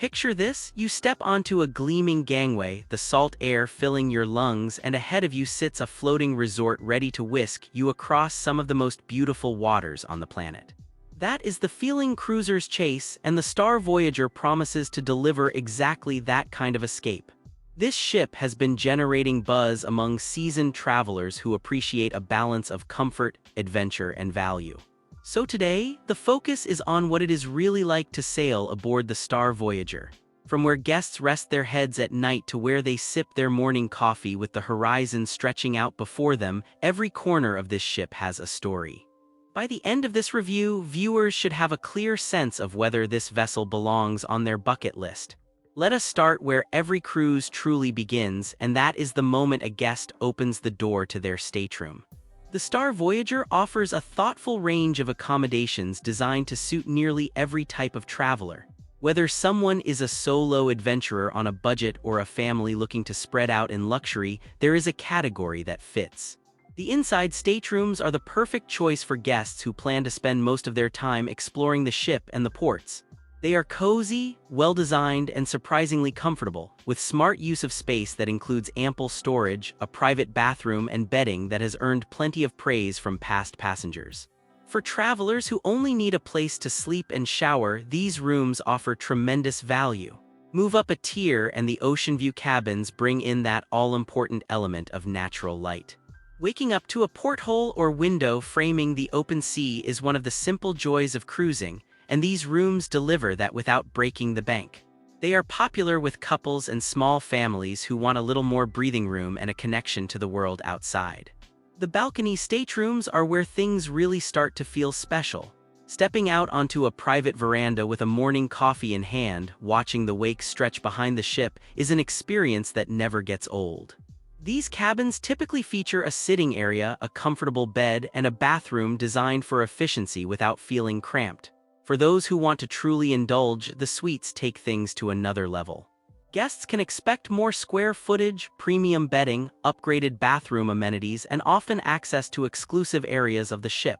Picture this: you step onto a gleaming gangway, the salt air filling your lungs, and ahead of you sits a floating resort ready to whisk you across some of the most beautiful waters on the planet. That is the feeling cruisers chase, and the Star Voyager promises to deliver exactly that kind of escape. This ship has been generating buzz among seasoned travelers who appreciate a balance of comfort, adventure, and value. So today, the focus is on what it is really like to sail aboard the Star Voyager. From where guests rest their heads at night to where they sip their morning coffee with the horizon stretching out before them, every corner of this ship has a story. By the end of this review, viewers should have a clear sense of whether this vessel belongs on their bucket list. Let us start where every cruise truly begins, and that is the moment a guest opens the door to their stateroom. The Star Voyager offers a thoughtful range of accommodations designed to suit nearly every type of traveler. Whether someone is a solo adventurer on a budget or a family looking to spread out in luxury, there is a category that fits. The inside staterooms are the perfect choice for guests who plan to spend most of their time exploring the ship and the ports. They are cozy, well-designed, and surprisingly comfortable, with smart use of space that includes ample storage, a private bathroom, and bedding that has earned plenty of praise from past passengers. For travelers who only need a place to sleep and shower, these rooms offer tremendous value. Move up a tier and the ocean view cabins bring in that all-important element of natural light. Waking up to a porthole or window framing the open sea is one of the simple joys of cruising, and these rooms deliver that without breaking the bank. They are popular with couples and small families who want a little more breathing room and a connection to the world outside. The balcony staterooms are where things really start to feel special. Stepping out onto a private veranda with a morning coffee in hand, watching the wake stretch behind the ship, is an experience that never gets old. These cabins typically feature a sitting area, a comfortable bed, and a bathroom designed for efficiency without feeling cramped. For those who want to truly indulge, the suites take things to another level. Guests can expect more square footage, premium bedding, upgraded bathroom amenities, and often access to exclusive areas of the ship.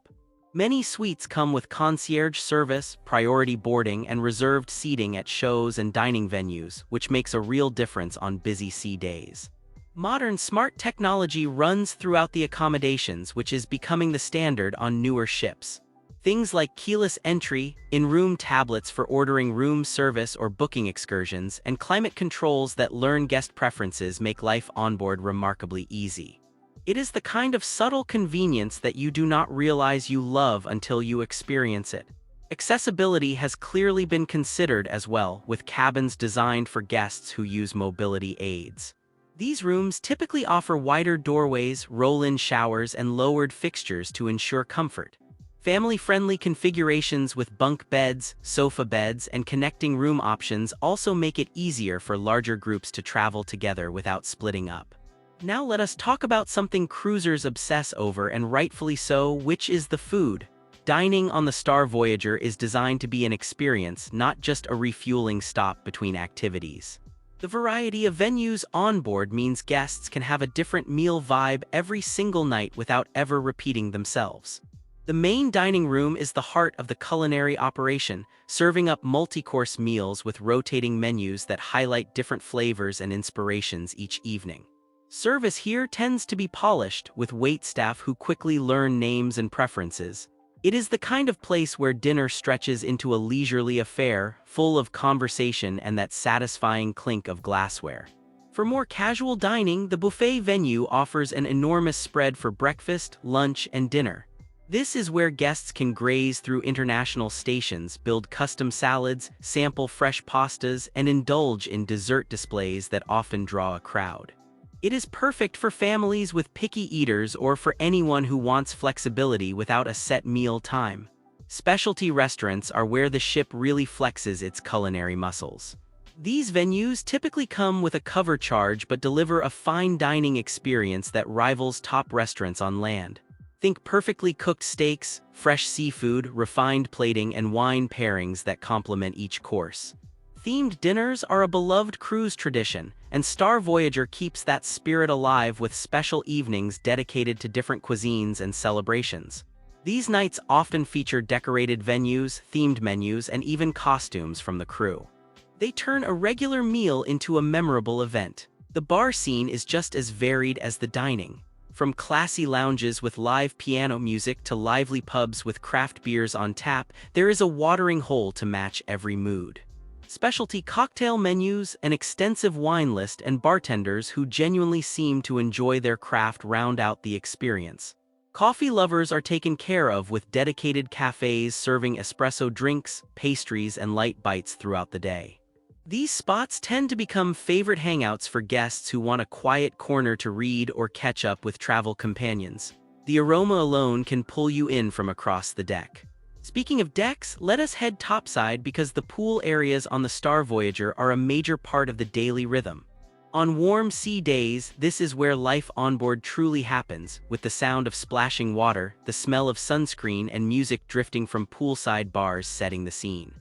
Many suites come with concierge service, priority boarding, and reserved seating at shows and dining venues, which makes a real difference on busy sea days. Modern smart technology runs throughout the accommodations, which is becoming the standard on newer ships. Things like keyless entry, in-room tablets for ordering room service or booking excursions, and climate controls that learn guest preferences make life onboard remarkably easy. It is the kind of subtle convenience that you do not realize you love until you experience it. Accessibility has clearly been considered as well, with cabins designed for guests who use mobility aids. These rooms typically offer wider doorways, roll-in showers, and lowered fixtures to ensure comfort. Family-friendly configurations with bunk beds, sofa beds, and connecting room options also make it easier for larger groups to travel together without splitting up. Now let us talk about something cruisers obsess over, and rightfully so, which is the food. Dining on the Star Voyager is designed to be an experience, not just a refueling stop between activities. The variety of venues on board means guests can have a different meal vibe every single night without ever repeating themselves. The main dining room is the heart of the culinary operation, serving up multi-course meals with rotating menus that highlight different flavors and inspirations each evening. Service here tends to be polished, with waitstaff who quickly learn names and preferences. It is the kind of place where dinner stretches into a leisurely affair, full of conversation and that satisfying clink of glassware. For more casual dining, the buffet venue offers an enormous spread for breakfast, lunch, and dinner. This is where guests can graze through international stations, build custom salads, sample fresh pastas, and indulge in dessert displays that often draw a crowd. It is perfect for families with picky eaters or for anyone who wants flexibility without a set meal time. Specialty restaurants are where the ship really flexes its culinary muscles. These venues typically come with a cover charge but deliver a fine dining experience that rivals top restaurants on land. Think perfectly cooked steaks, fresh seafood, refined plating, and wine pairings that complement each course. Themed dinners are a beloved cruise tradition, and Star Voyager keeps that spirit alive with special evenings dedicated to different cuisines and celebrations. These nights often feature decorated venues, themed menus, and even costumes from the crew. They turn a regular meal into a memorable event. The bar scene is just as varied as the dining. From classy lounges with live piano music to lively pubs with craft beers on tap, there is a watering hole to match every mood. Specialty cocktail menus, an extensive wine list, and bartenders who genuinely seem to enjoy their craft round out the experience. Coffee lovers are taken care of with dedicated cafes serving espresso drinks, pastries, and light bites throughout the day. These spots tend to become favorite hangouts for guests who want a quiet corner to read or catch up with travel companions. The aroma alone can pull you in from across the deck. Speaking of decks, let us head topside because the pool areas on the Star Voyager are a major part of the daily rhythm. On warm sea days, this is where life onboard truly happens, with the sound of splashing water, the smell of sunscreen, and music drifting from poolside bars setting the scene.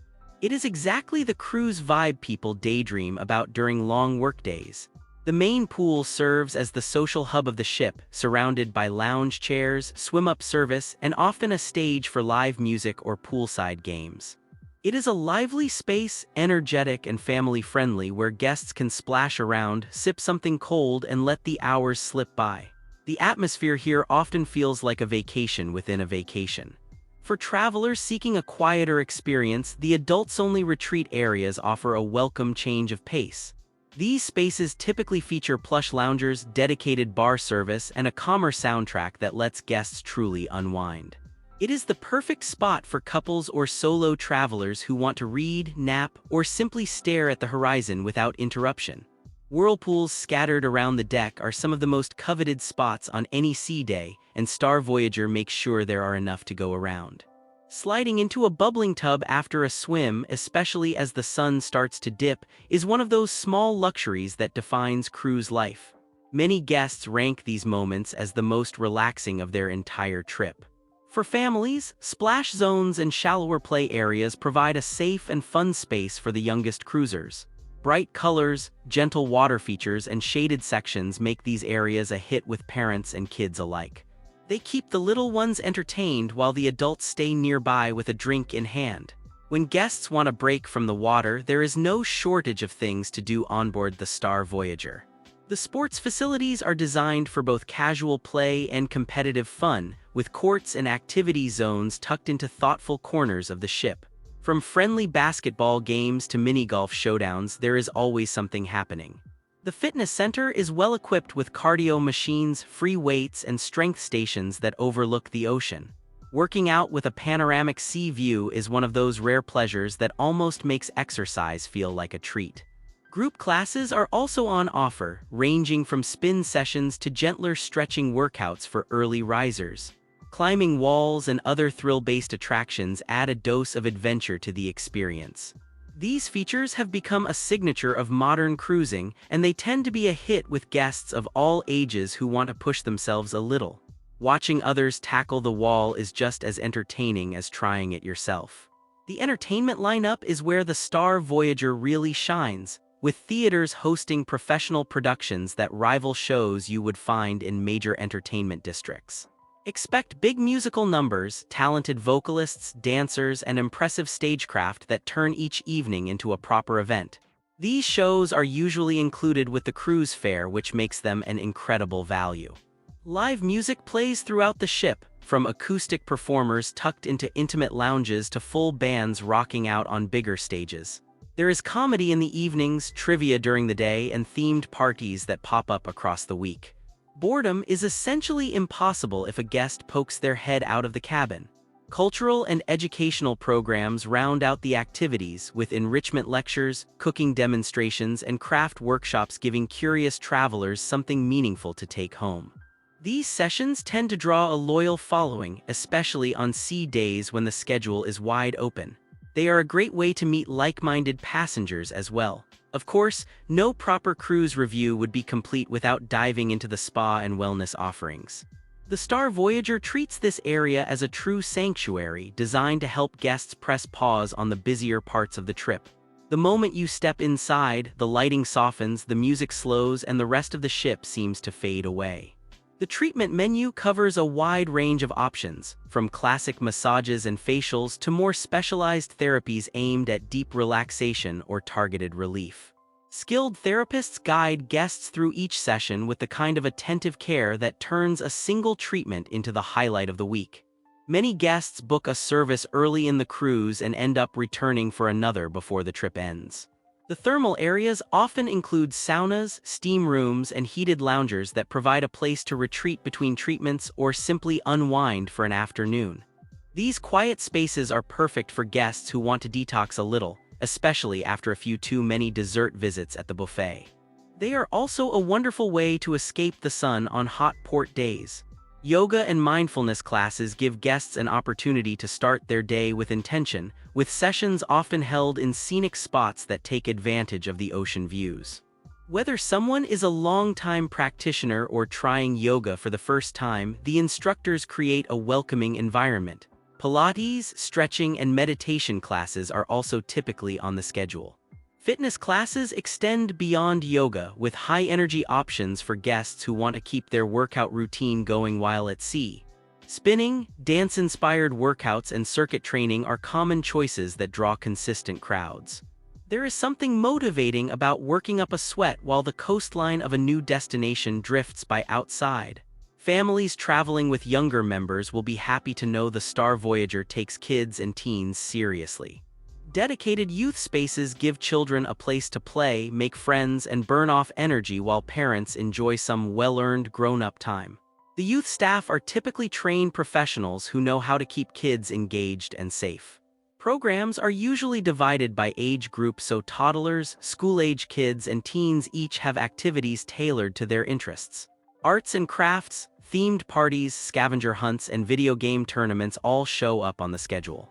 It is exactly the cruise vibe people daydream about during long workdays. The main pool serves as the social hub of the ship, surrounded by lounge chairs, swim-up service, and often a stage for live music or poolside games. It is a lively space, energetic and family-friendly, where guests can splash around, sip something cold, and let the hours slip by. The atmosphere here often feels like a vacation within a vacation. For travelers seeking a quieter experience, the adults-only retreat areas offer a welcome change of pace. These spaces typically feature plush loungers, dedicated bar service, and a calmer soundtrack that lets guests truly unwind. It is the perfect spot for couples or solo travelers who want to read, nap, or simply stare at the horizon without interruption. Whirlpools scattered around the deck are some of the most coveted spots on any sea day, and Star Voyager makes sure there are enough to go around. Sliding into a bubbling tub after a swim, especially as the sun starts to dip, is one of those small luxuries that defines cruise life. Many guests rank these moments as the most relaxing of their entire trip. For families, splash zones and shallower play areas provide a safe and fun space for the youngest cruisers. Bright colors, gentle water features, and shaded sections make these areas a hit with parents and kids alike. They keep the little ones entertained while the adults stay nearby with a drink in hand. When guests want a break from the water, there is no shortage of things to do onboard the Star Voyager. The sports facilities are designed for both casual play and competitive fun, with courts and activity zones tucked into thoughtful corners of the ship. From friendly basketball games to mini-golf showdowns, there is always something happening. The fitness center is well equipped with cardio machines, free weights, and strength stations that overlook the ocean. Working out with a panoramic sea view is one of those rare pleasures that almost makes exercise feel like a treat. Group classes are also on offer, ranging from spin sessions to gentler stretching workouts for early risers. Climbing walls and other thrill-based attractions add a dose of adventure to the experience. These features have become a signature of modern cruising, and they tend to be a hit with guests of all ages who want to push themselves a little. Watching others tackle the wall is just as entertaining as trying it yourself. The entertainment lineup is where the Star Voyager really shines, with theaters hosting professional productions that rival shows you would find in major entertainment districts. Expect big musical numbers, talented vocalists, dancers, and impressive stagecraft that turn each evening into a proper event. These shows are usually included with the cruise fare, which makes them an incredible value. Live music plays throughout the ship, from acoustic performers tucked into intimate lounges to full bands rocking out on bigger stages. There is comedy in the evenings, trivia during the day, and themed parties that pop up across the week. Boredom is essentially impossible if a guest pokes their head out of the cabin. Cultural and educational programs round out the activities, with enrichment lectures, cooking demonstrations, and craft workshops giving curious travelers something meaningful to take home. These sessions tend to draw a loyal following, especially on sea days when the schedule is wide open. They are a great way to meet like-minded passengers as well. Of course, no proper cruise review would be complete without diving into the spa and wellness offerings. The Star Voyager treats this area as a true sanctuary designed to help guests press pause on the busier parts of the trip. The moment you step inside, the lighting softens, the music slows, and the rest of the ship seems to fade away. The treatment menu covers a wide range of options, from classic massages and facials to more specialized therapies aimed at deep relaxation or targeted relief. Skilled therapists guide guests through each session with the kind of attentive care that turns a single treatment into the highlight of the week. Many guests book a service early in the cruise and end up returning for another before the trip ends. The thermal areas often include saunas, steam rooms, and heated loungers that provide a place to retreat between treatments or simply unwind for an afternoon. These quiet spaces are perfect for guests who want to detox a little, especially after a few too many dessert visits at the buffet. They are also a wonderful way to escape the sun on hot port days. Yoga and mindfulness classes give guests an opportunity to start their day with intention, with sessions often held in scenic spots that take advantage of the ocean views. Whether someone is a long-time practitioner or trying yoga for the first time, the instructors create a welcoming environment. Pilates, stretching, and meditation classes are also typically on the schedule. Fitness classes extend beyond yoga, with high-energy options for guests who want to keep their workout routine going while at sea. Spinning, dance-inspired workouts, and circuit training are common choices that draw consistent crowds. There is something motivating about working up a sweat while the coastline of a new destination drifts by outside. Families traveling with younger members will be happy to know the Star Voyager takes kids and teens seriously. Dedicated youth spaces give children a place to play, make friends, and burn off energy while parents enjoy some well-earned grown-up time. The youth staff are typically trained professionals who know how to keep kids engaged and safe. Programs are usually divided by age group, so toddlers, school-age kids, and teens each have activities tailored to their interests. Arts and crafts, themed parties, scavenger hunts, and video game tournaments all show up on the schedule.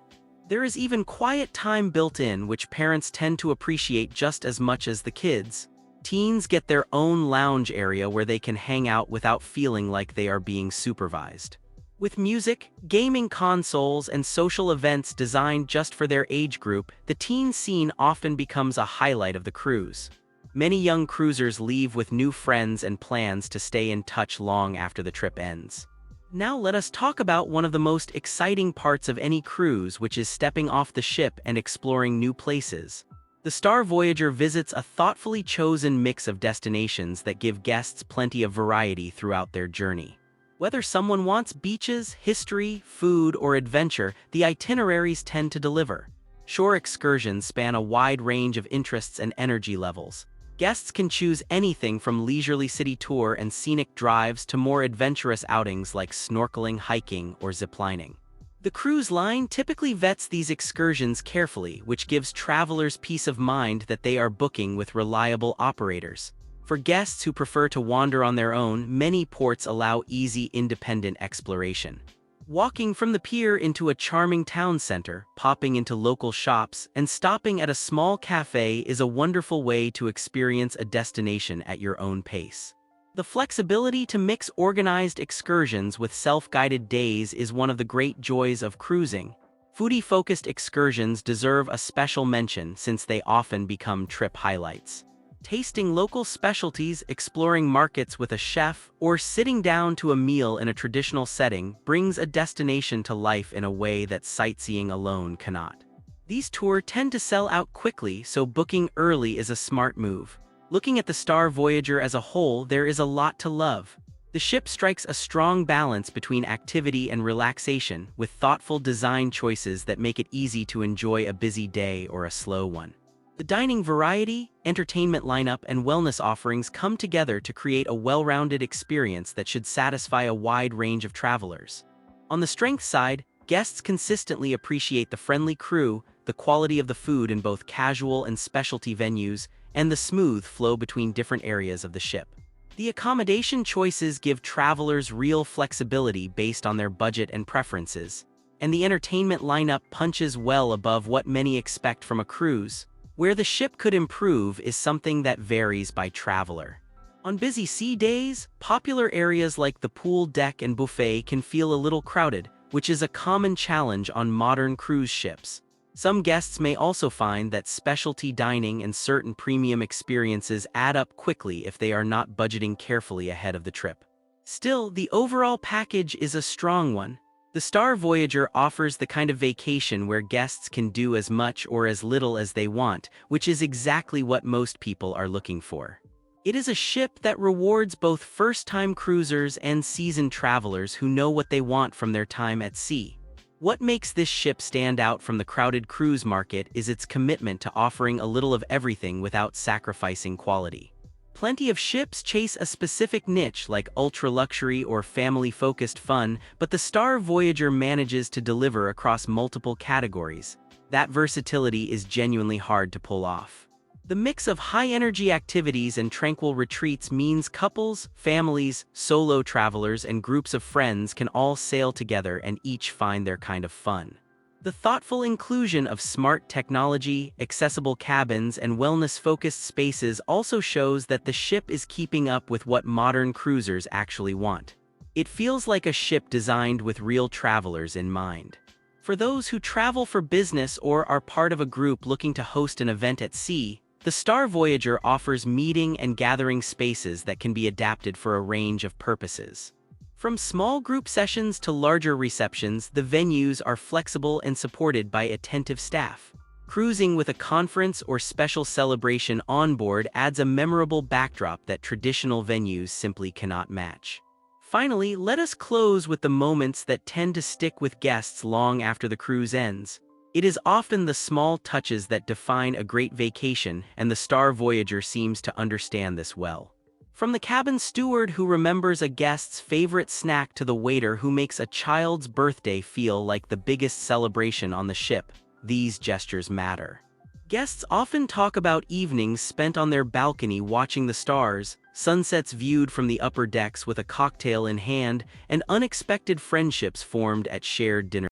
There is even quiet time built in, which parents tend to appreciate just as much as the kids. Teens get their own lounge area where they can hang out without feeling like they are being supervised. With music, gaming consoles, and social events designed just for their age group, the teen scene often becomes a highlight of the cruise. Many young cruisers leave with new friends and plans to stay in touch long after the trip ends. Now let us talk about one of the most exciting parts of any cruise, which is stepping off the ship and exploring new places. The Star Voyager visits a thoughtfully chosen mix of destinations that give guests plenty of variety throughout their journey. Whether someone wants beaches, history, food, or adventure, the itineraries tend to deliver. Shore excursions span a wide range of interests and energy levels. Guests can choose anything from leisurely city tour and scenic drives to more adventurous outings like snorkeling, hiking, or ziplining. The cruise line typically vets these excursions carefully, which gives travelers peace of mind that they are booking with reliable operators. For guests who prefer to wander on their own, many ports allow easy, independent exploration. Walking from the pier into a charming town center, popping into local shops, and stopping at a small cafe is a wonderful way to experience a destination at your own pace. The flexibility to mix organized excursions with self-guided days is one of the great joys of cruising. Foodie-focused excursions deserve a special mention since they often become trip highlights. Tasting local specialties, exploring markets with a chef, or sitting down to a meal in a traditional setting brings a destination to life in a way that sightseeing alone cannot. These tours tend to sell out quickly, so booking early is a smart move. Looking at the Star Voyager as a whole, there is a lot to love. The ship strikes a strong balance between activity and relaxation, with thoughtful design choices that make it easy to enjoy a busy day or a slow one. The dining variety, entertainment lineup, and wellness offerings come together to create a well-rounded experience that should satisfy a wide range of travelers. On the strength side, guests consistently appreciate the friendly crew, the quality of the food in both casual and specialty venues, and the smooth flow between different areas of the ship. The accommodation choices give travelers real flexibility based on their budget and preferences, and the entertainment lineup punches well above what many expect from a cruise. Where the ship could improve is something that varies by traveler. On busy sea days, popular areas like the pool deck and buffet can feel a little crowded, which is a common challenge on modern cruise ships. Some guests may also find that specialty dining and certain premium experiences add up quickly if they are not budgeting carefully ahead of the trip. Still, the overall package is a strong one. The Star Voyager offers the kind of vacation where guests can do as much or as little as they want, which is exactly what most people are looking for. It is a ship that rewards both first-time cruisers and seasoned travelers who know what they want from their time at sea. What makes this ship stand out from the crowded cruise market is its commitment to offering a little of everything without sacrificing quality. Plenty of ships chase a specific niche like ultra-luxury or family-focused fun, but the Star Voyager manages to deliver across multiple categories. That versatility is genuinely hard to pull off. The mix of high-energy activities and tranquil retreats means couples, families, solo travelers, and groups of friends can all sail together and each find their kind of fun. The thoughtful inclusion of smart technology, accessible cabins, and wellness-focused spaces also shows that the ship is keeping up with what modern cruisers actually want. It feels like a ship designed with real travelers in mind. For those who travel for business or are part of a group looking to host an event at sea, the Star Voyager offers meeting and gathering spaces that can be adapted for a range of purposes. From small group sessions to larger receptions, the venues are flexible and supported by attentive staff. Cruising with a conference or special celebration on board adds a memorable backdrop that traditional venues simply cannot match. Finally, let us close with the moments that tend to stick with guests long after the cruise ends. It is often the small touches that define a great vacation, and the Star Voyager seems to understand this well. From the cabin steward who remembers a guest's favorite snack to the waiter who makes a child's birthday feel like the biggest celebration on the ship, these gestures matter. Guests often talk about evenings spent on their balcony watching the stars, sunsets viewed from the upper decks with a cocktail in hand, and unexpected friendships formed at shared dinner